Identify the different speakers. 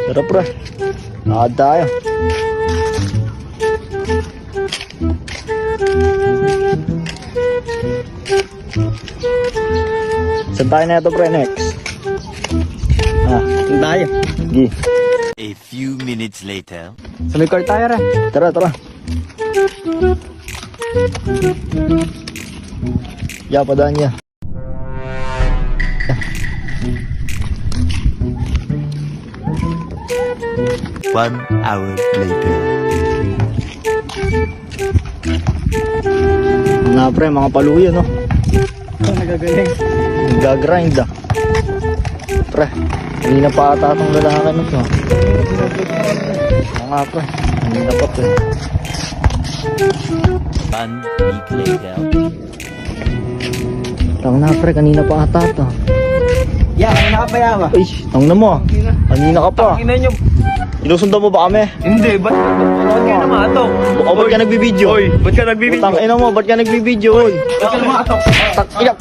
Speaker 1: Tara pre. Lakad tayo. Saan tayo na ito pre next? Saan tayo? Sige.
Speaker 2: A few minutes later.
Speaker 3: Sa may car tayo re.
Speaker 1: Tara, tara. Ya, padaan niya.
Speaker 2: 1 hour later.
Speaker 1: Na pre, mga paluyo no.
Speaker 3: Nagagaling.
Speaker 1: Nagagrind ah. Pre, kanina pa ata itong lalaki na to. Oo nga pre, kanina pa pre.
Speaker 2: 1 week later.
Speaker 1: Tang na pre, kanina pa ata ito.
Speaker 3: Ya, kanina ka pa yawa.
Speaker 1: Ay, tang na mo. Kanina ka pa.
Speaker 3: Ina nyo.
Speaker 1: Inusundan mo ba kami?
Speaker 3: Hindi, ba't kayo namatok?
Speaker 1: O ba't ka nagbibideo?
Speaker 3: Oy, ba't ka nagbibideo?
Speaker 1: Tang ina mo, ba't ka nagbibideo? Oy,
Speaker 3: Ba't ka namatok?
Speaker 1: tak ina.